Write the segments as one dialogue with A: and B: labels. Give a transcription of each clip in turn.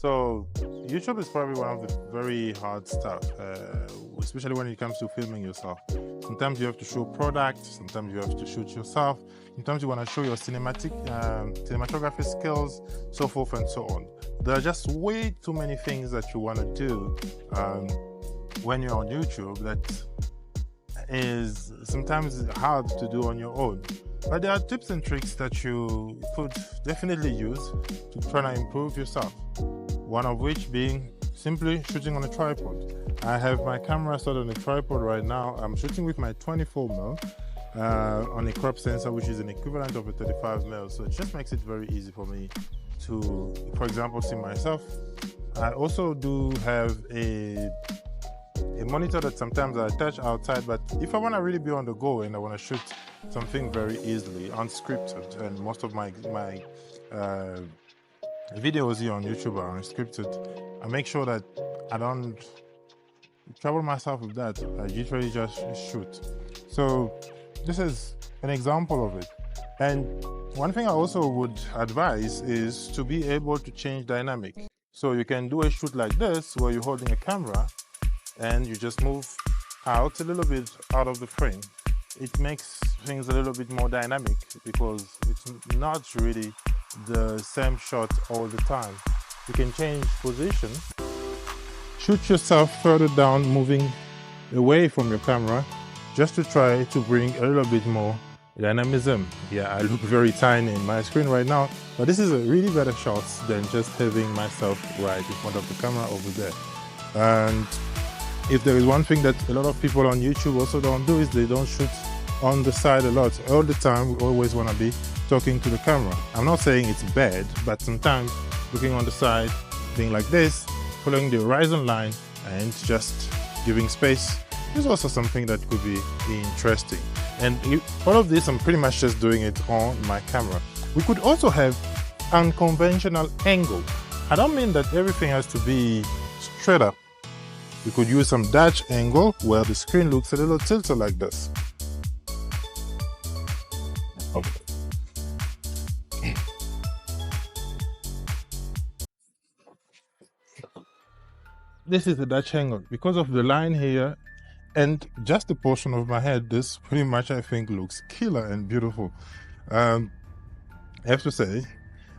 A: So YouTube is probably one of the very hard stuff, especially when it comes to filming yourself. Sometimes you have to show products, sometimes you have to shoot yourself, sometimes you want to show your cinematography skills, so forth and so on. There are just way too many things that you want to do when you're on YouTube that is sometimes hard to do on your own. But there are tips and tricks that you could definitely use to try to improve yourself. One of which being simply shooting on a tripod. I have my camera set on a tripod right now. I'm shooting with my 24mm on a crop sensor, which is an equivalent of a 35mm. So it just makes it very easy for me to, for example, see myself. I also do have a monitor that sometimes I attach outside, but if I want to really be on the go and I want to shoot something very easily, unscripted, and most of my videos here on YouTube are unscripted, I make sure that I don't trouble myself with that. I usually just shoot. So this is an example of it. And one thing I also would advise is to be able to change dynamic. So you can do a shoot like this where you're holding a camera and you just move out a little bit out of the frame. It makes things a little bit more dynamic because it's not really the same shot all the time. You can change position, shoot yourself further down, moving away from your camera, just to try to bring a little bit more dynamism. Yeah, I look very tiny in my screen right now, but this is a really better shot than just having myself right in front of the camera over there. And if there is one thing that a lot of people on YouTube also don't do is they don't shoot on the side a lot. All the time, we always want to be talking to the camera. I'm not saying it's bad, but sometimes looking on the side, being like this, following the horizon line and just giving space is also something that could be interesting. And all of this, I'm pretty much just doing it on my camera. We could also have unconventional angle. I don't mean that everything has to be straight up. We could use some Dutch angle where the screen looks a little tilted like this. Okay. This is the Dutch angle. Because of the line here and just the portion of my head, this pretty much I think looks killer and beautiful. I have to say,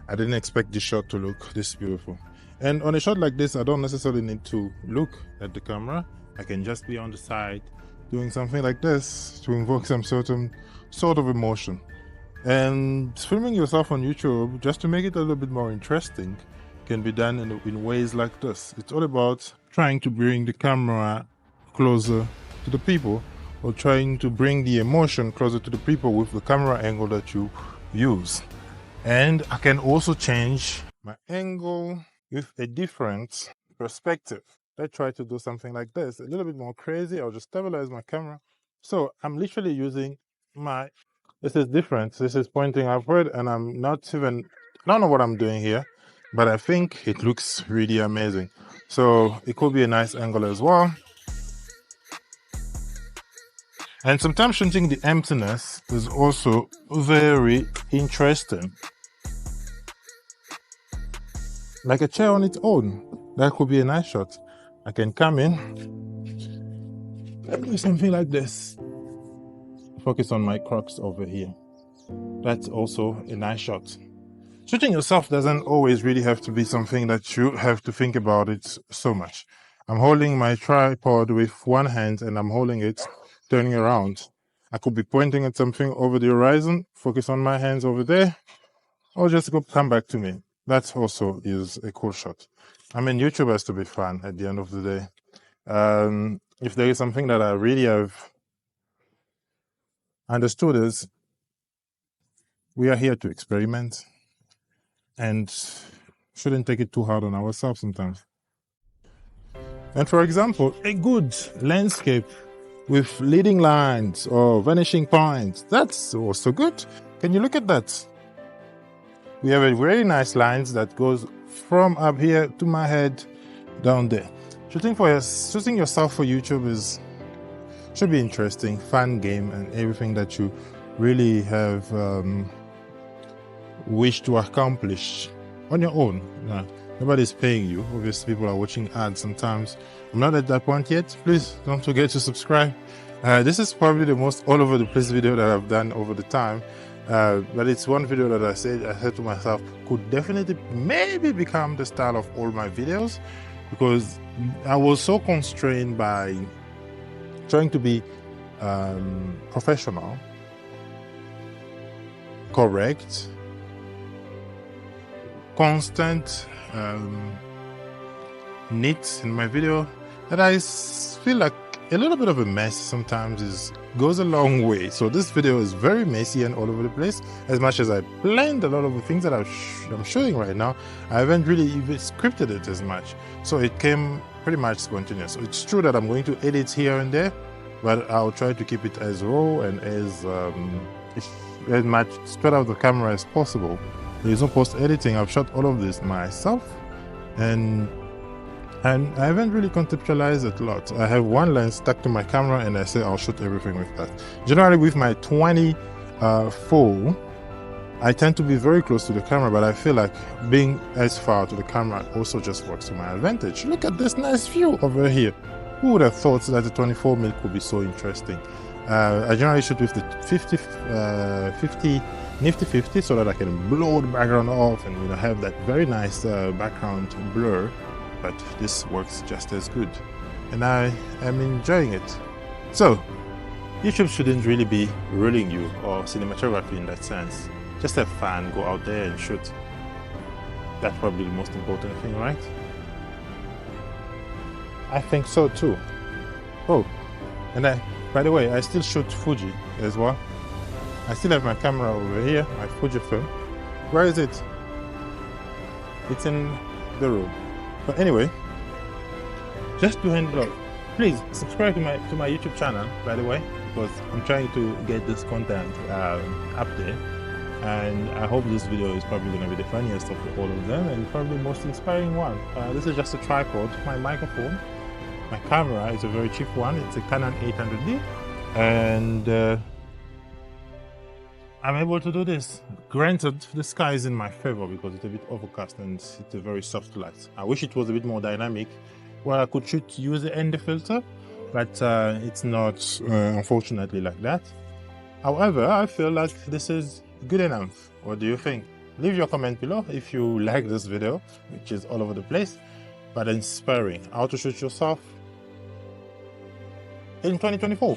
A: I didn't expect this shot to look this beautiful. And on a shot like this, I don't necessarily need to look at the camera. I can just be on the side doing something like this to invoke some sort of emotion. And filming yourself on YouTube, just to make it a little bit more interesting, can be done in ways like this. It's all about trying to bring the camera closer to the people, or trying to bring the emotion closer to the people with the camera angle that you use. And I can also change my angle with a different perspective. Let's try to do something like this, a little bit more crazy. I'll just stabilize my camera. So I'm literally using this is different. This is pointing upward and I don't know what I'm doing here, but I think it looks really amazing. So it could be a nice angle as well. And sometimes shooting the emptiness is also very interesting. Like a chair on its own. That could be a nice shot. I can come in and do something like this. Focus on my Crocs over here. That's also a nice shot. Shooting yourself doesn't always really have to be something that you have to think about it so much. I'm holding my tripod with one hand and I'm holding it, turning around. I could be pointing at something over the horizon, focus on my hands over there, or just come back to me. That also is a cool shot. I mean, YouTube has to be fun at the end of the day. If there is something that I really have understood is we are here to experiment and shouldn't take it too hard on ourselves sometimes. And for example, a good landscape with leading lines or vanishing points, that's also good. Can you look at that? We have a very nice lines that goes from up here to my head down there. Shooting yourself for YouTube should be interesting, fun game, and everything that you really have wish to accomplish on your own. Nobody's paying you. Obviously, people are watching ads sometimes. I'm not at that point yet. Please don't forget to subscribe. This is probably the most all over the place video that I've done over the time. But it's one video that I said to myself could definitely maybe become the style of all my videos, because I was so constrained by trying to be professional, correct, constant, neat in my video, that I feel like a little bit of a mess sometimes goes a long way. So this video is very messy and all over the place. As much as I planned a lot of the things that I'm showing right now, I haven't really even scripted it as much. So it came pretty much spontaneous. So it's true that I'm going to edit here and there, but I'll try to keep it as raw and as much straight out of the camera as possible. There's no post editing. I've shot all of this myself, and I haven't really conceptualized it a lot. I have one lens stuck to my camera and I say I'll shoot everything with that. Generally with my 20-4, I tend to be very close to the camera, but I feel like being as far to the camera also just works to my advantage. Look at this nice view over here. Who would have thought that the 24mm could be so interesting? I generally shoot with the 50 nifty 50 so that I can blow the background off and have that very nice background blur. But this works just as good, and I am enjoying it. So YouTube shouldn't really be ruling you, or cinematography in that sense. Just have fun, go out there and shoot. That's probably the most important thing, right? I think so too. Oh, and by the way, I still shoot Fuji as well. I still have my camera over here, my Fujifilm. Where is it? It's in the room. But anyway, just to hand it off, please subscribe to my YouTube channel, by the way, because I'm trying to get this content up there, and I hope this video is probably going to be the funniest of all of them, and probably the most inspiring one. This is just a tripod, my microphone, my camera is a very cheap one. It's a Canon 800D, and I'm able to do this. Granted, the sky is in my favor because it's a bit overcast and it's a very soft light. I wish it was a bit more dynamic, where I could use the ND filter, but it's not, unfortunately, like that. However, I feel like this is good enough. What do you think? Leave your comment below if you like this video, which is all over the place, but inspiring. How to shoot yourself in 2024.